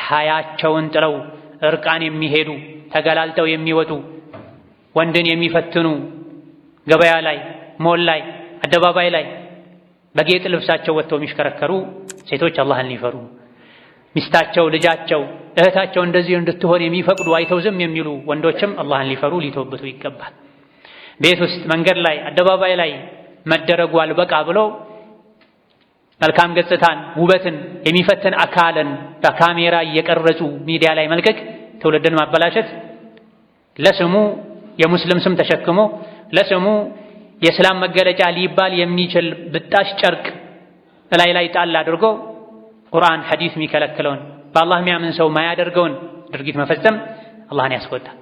ሐያቸውን ጥለው እርቃን የሚሄዱ ተገላልጠው የሚወጡ ወንድን የሚፈትኑ ገበያ ላይ ሞል ላይ አደባባይ ላይ በጌጥ ልብሳቸው ወጥተው የሚሽከረከሩ ሴቶች አላህን ሊፈሩ ሚስታቸው ልጃቸው እህታቸው እንደዚህ እንድትሆን የሚፈቅዱ አይተው ዝም የሚሉ ወንዶችም አላህን ሊፈሩ ሊተውበቱ ይገባል። ቤት ውስጥ መንገድ ላይ አደባባይ ላይ መደረጉ አልበቃ ብሎ መልካም ገጽታን ውበትን የሚፈትን አካልን በካሜራ እየቀረጹ ሚዲያ ላይ መልቀቅ ትውልድን ማበላሸት ለስሙ የሙስሊም ስም ተሸክሞ ለስሙ የእስላም መገለጫ ሊባል የሚችል ብጣሽ ጨርቅ ላይ ጣል አድርጎ ቁርአን ሐዲስ የሚከለክለውን በአላህ የሚያምን ሰው ማያደርገውን ድርጊት መፈጸም አላህን ያስቆጣል፣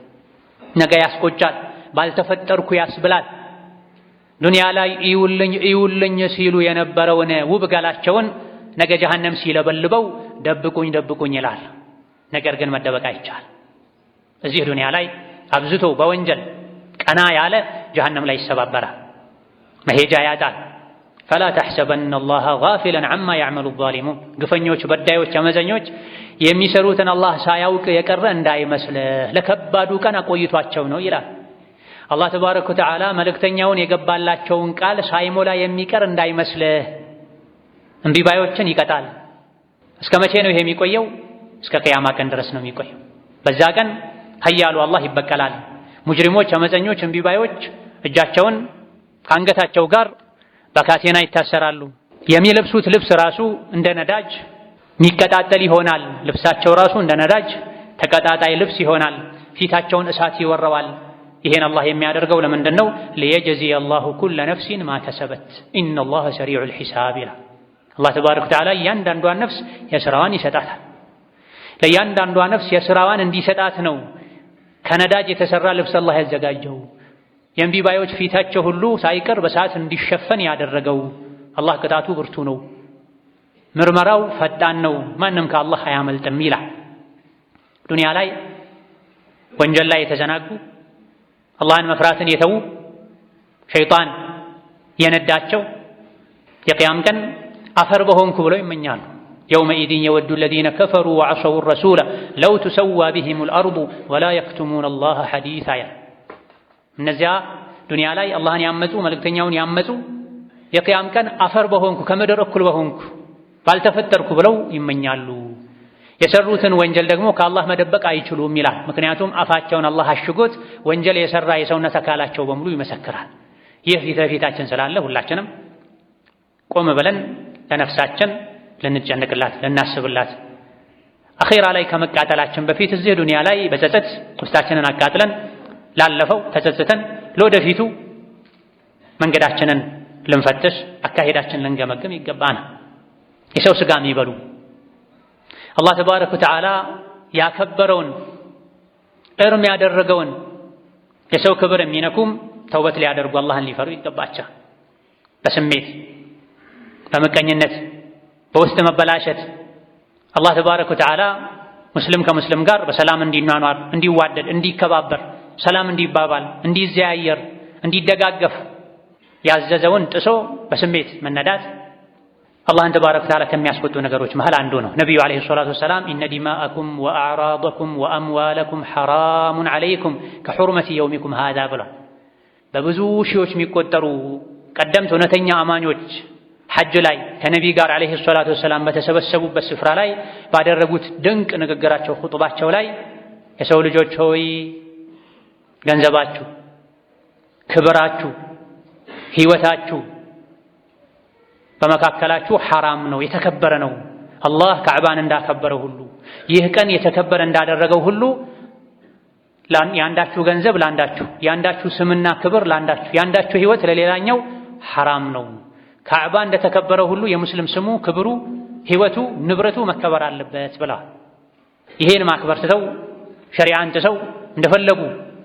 ነገ ያስቆጫል፣ ባልተፈጠርኩ ያስብላል። ዱንያ ላይ እዩልኝ ሲሉ የነበረውን ውብ ገላቸውን ነገ ጀሃነም ሲለበልበው ደብቁኝ ይላል። ነገር ግን መደበቅ አይቻል። እዚህ ዱንያ ላይ አብዝቶ በወንጀል ቀና ያለ ጀሃነም ላይ ይሰባበራል፣ መሄጃ ያጣል። ፈላ ተሕሰበነ አላህ ጋፊለን ዐማ ያዕመሉ ዛሊሙን ግፈኞች፣ በዳዮች፣ አመፀኞች የሚሰሩትን አላህ ሳያውቅ የቀረ እንዳይመስልህ ለከባዱ ቀን አቆይቷቸው ነው ይላል። አላህ ተባረከ ወተዓላ መልእክተኛውን የገባላቸውን ቃል ሳይሞላ የሚቀር እንዳይመስልህ። እምቢ ባዮችን ይቀጣል። እስከ መቼ ነው ይሄ የሚቆየው? እስከ ቅያማ ቀን ድረስ ነው የሚቆየው። በዛ ቀን ኃያሉ አላህ ይበቀላል። ሙጅሪሞች፣ አመፀኞች፣ እምቢ ባዮች እጃቸውን ከአንገታቸው ጋር በካቴና ይታሰራሉ። የሚለብሱት ልብስ ራሱ እንደ ነዳጅ የሚቀጣጠል ይሆናል። ልብሳቸው ራሱ እንደ ነዳጅ ተቀጣጣይ ልብስ ይሆናል። ፊታቸውን እሳት ይወረዋል። ይሄን አላህ የሚያደርገው ለምንድን ነው? ሊየጅዚየ አላሁ ኩለ ነፍሲን ማ ከሰበት ኢነላህ ሰሪዑል ሒሳብ ይላል። አላህ ተባረከ ወተዓላ እያንዳንዷን ነፍስ የሥራዋን ይሰጣታል። ለእያንዳንዷ ነፍስ የሥራዋን እንዲሰጣት ነው ከነዳጅ የተሠራ ልብስ አላህ ያዘጋጀው። የእምቢ ባዮች ፊታቸው ሁሉ ሳይቀር በሰዓት እንዲሸፈን ያደረገው አላህ ቅጣቱ ብርቱ ነው፣ ምርመራው ፈጣን ነው፣ ማንም ከአላህ አያመልጥም ይላል። ዱንያ ላይ ወንጀል ላይ የተዘናጉ አላህን መፍራትን የተዉ ሸይጣን የነዳቸው የቅያም ቀን አፈር በሆንኩ ብለው ይመኛሉ። የውመኢዝን የወዱ አለዚነ ከፈሩ ወዐሰው ረሱለ ለው ቱሰዋ ቢሂሙል አርዱ ወላ የክቱሙነ አላህ ሐዲሳ። እነዚያ ዱንያ ላይ አላህን ያመፁ መልእክተኛውን ያመፁ የቅያም ቀን አፈር በሆንኩ ከምድር እኩል በሆንኩ ባልተፈጠርኩ ብለው ይመኛሉ። የሰሩትን ወንጀል ደግሞ ከአላህ መደበቅ አይችሉም ይላል። ምክንያቱም አፋቸውን አላህ አሽጎት ወንጀል የሰራ የሰውነት አካላቸው በሙሉ ይመሰክራል። ይህ ፊት ለፊታችን ስላለ ሁላችንም ቆም ብለን ለነፍሳችን ልንጨነቅላት፣ ልናስብላት አኺራ ላይ ከመቃጠላችን በፊት እዚህ ዱንያ ላይ በጸጸት ውስጣችንን አቃጥለን ላለፈው ተጸጽተን ለወደፊቱ መንገዳችንን ልንፈትሽ፣ አካሄዳችንን ልንገመግም ይገባናል። የሰው ስጋ የሚበሉ አላህ ተባረከ ወተዓላ ያከበረውን እርም ያደረገውን የሰው ክብር የሚነኩም ተውበት ሊያደርጉ አላህን ሊፈሩ ይገባቸዋል። በስሜት በምቀኝነት በውስጥ መበላሸት አላህ ተባረከ ወተዓላ ሙስሊም ከሙስሊም ጋር በሰላም እንዲኗኗር፣ እንዲዋደድ፣ እንዲከባበር፣ ሰላም እንዲባባል፣ እንዲዘያየር፣ እንዲደጋገፍ ያዘዘውን ጥሶ በስሜት መነዳት አላህን ተባረከ ወተዓላ ከሚያስቆጡ ነገሮች መሃል አንዱ ነው። ነቢዩ ዓለይሂ ሰላቱ ወሰላም ኢነ ዲማአኩም ወአዕራደኩም ወአምዋለኩም ሐራሙን ዓለይኩም ከሑርመቲ የውሚኩም ሃዛ ብሏል። በብዙ ሺዎች የሚቆጠሩ ቀደምት እውነተኛ አማኞች ሐጅ ላይ ከነቢ ጋር ዓለይሂ ሰላቱ ወሰላም በተሰበሰቡበት ስፍራ ላይ ባደረጉት ድንቅ ንግግራቸው ኹጥባቸው ላይ የሰው ልጆች ሆይ ገንዘባችሁ፣ ክብራችሁ፣ ሕይወታችሁ በመካከላችሁ ሐራም ነው፣ የተከበረ ነው። አላህ ካዕባን እንዳከበረው ሁሉ ይህ ቀን የተከበረ እንዳደረገው ሁሉ የአንዳችሁ ገንዘብ ለአንዳችሁ፣ የአንዳችሁ ስምና ክብር ለአንዳችሁ፣ የአንዳችሁ ሕይወት ለሌላኛው ሐራም ነው። ካዕባ እንደተከበረ ሁሉ የሙስሊም ስሙ፣ ክብሩ፣ ሕይወቱ፣ ንብረቱ መከበር አለበት ብላ ይሄን ማክበር ትተው ሸሪዓን ጥሰው እንደፈለጉ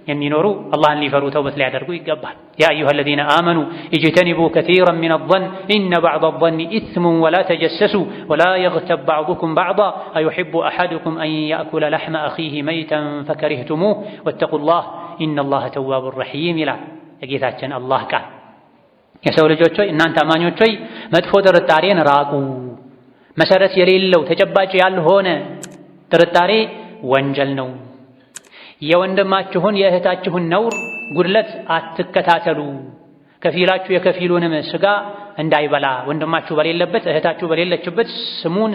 የሚኖሩ አላህን ሊፈሩ ተውበት ሊያደርጉ ይገባል። ያ አዩሃ አለዚነ አመኑ ኢጅተኒቡ ከሲረን ሚነ ظን ኢነ በዕደ ظን ኢስሙን ወላ ተጀሰሱ ወላ የግተብ በዕዱኩም በዕዳ አዩሒቡ አሐዱኩም አን ያእኩለ ለሕመ አኺህ መይተን ፈከሪህቱሙህ ወተቁላህ ኢነላህ ተዋቡን ረሒም ይላል የጌታችን አላህ ቃል። የሰው ልጆች ሆይ እናንተ አማኞች ሆይ መጥፎ ጥርጣሬን ራቁ። መሰረት የሌለው ተጨባጭ ያልሆነ ጥርጣሬ ወንጀል ነው። የወንድማችሁን የእህታችሁን ነውር ጉድለት አትከታተሉ። ከፊላችሁ የከፊሉንም ስጋ እንዳይበላ ወንድማችሁ በሌለበት እህታችሁ በሌለችበት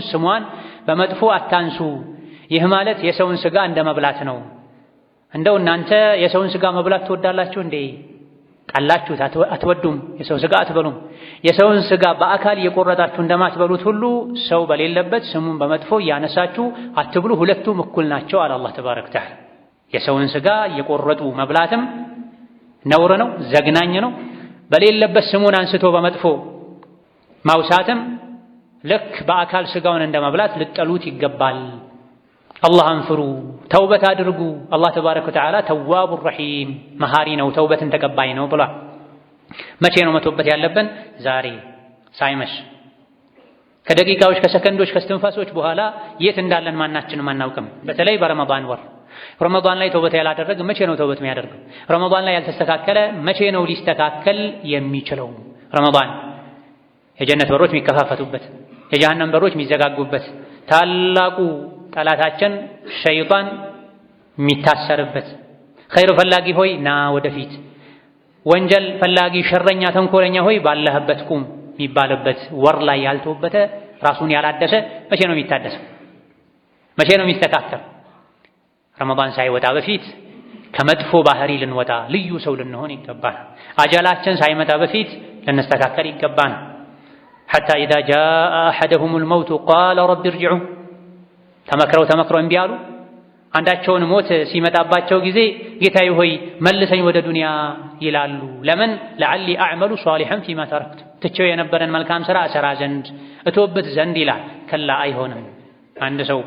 ስሟን በመጥፎ አታንሱ። ይህ ማለት የሰውን ስጋ እንደ መብላት ነው። እንደው እናንተ የሰውን ስጋ መብላት ትወዳላችሁ እንዴ? ቃላችሁት አትወዱም፣ የሰው ስጋ አትበሉም። የሰውን ስጋ በአካል የቆረጣችሁ እንደማትበሉት ሁሉ ሰው በሌለበት ስሙን በመጥፎ እያነሳችሁ አትብሉ። ሁለቱም እኩል ናቸው አለ አላህ ተባረከ ወተዓላ። የሰውን ስጋ የቆረጡ መብላትም ነውር ነው፣ ዘግናኝ ነው። በሌለበት ስሙን አንስቶ በመጥፎ ማውሳትም ልክ በአካል ስጋውን እንደመብላት ልጠሉት ይገባል። አላህን ፍሩ፣ ተውበት አድርጉ። አላህ ተባረከ ወተዓላ ተዋቡ ረሒም መሃሪ ነው፣ ተውበትን ተቀባይ ነው ብሏል። መቼ ነው መተውበት ያለብን? ዛሬ ሳይመሽ፣ ከደቂቃዎች ከሰከንዶች ከስትንፋሶች በኋላ የት እንዳለን ማናችንም አናውቅም። በተለይ በረመዳን ወር ረመዳን ላይ ተውበት ያላደረገ መቼ ነው ተውበት የሚያደርገው? ረመዳን ላይ ያልተስተካከለ መቼ ነው ሊስተካከል የሚችለው? ረመዳን የጀነት በሮች የሚከፋፈቱበት፣ የጀሃነም በሮች የሚዘጋጉበት፣ ታላቁ ጠላታችን ሸይጣን የሚታሰርበት፣ ኸይር ፈላጊ ሆይ ና ወደፊት፣ ወንጀል ፈላጊ ሸረኛ ተንኮለኛ ሆይ ባለህበት ቁም የሚባልበት ወር ላይ ያልተወበተ ራሱን ያላደሰ መቼ ነው የሚታደሰው? መቼ ነው የሚስተካከል? ረመዳን ሳይወጣ በፊት ከመጥፎ ባህሪ ልንወጣ ልዩ ሰው ልንሆን ይገባል። አጀላችን ሳይመጣ በፊት ልንስተካከል ይገባል። ሐታ ኢዛ ጃአ አሐደሁሙል መውቱ ቃለ ረቢ እርጅዑን፣ ተመክረው እምቢ አሉ። አንዳቸውን ሞት ሲመጣባቸው ጊዜ ጌታዬ ሆይ መልሰኝ ወደ ዱንያ ይላሉ። ለምን? ለዐሊ አዕመሉ ሷሊሐን ፊማ ተረክቱ፣ ትቼው የነበረን መልካም ሥራ እሰራ ዘንድ እተውበት ዘንድ ይላል። ከላ አይሆንም። አንድ ሰው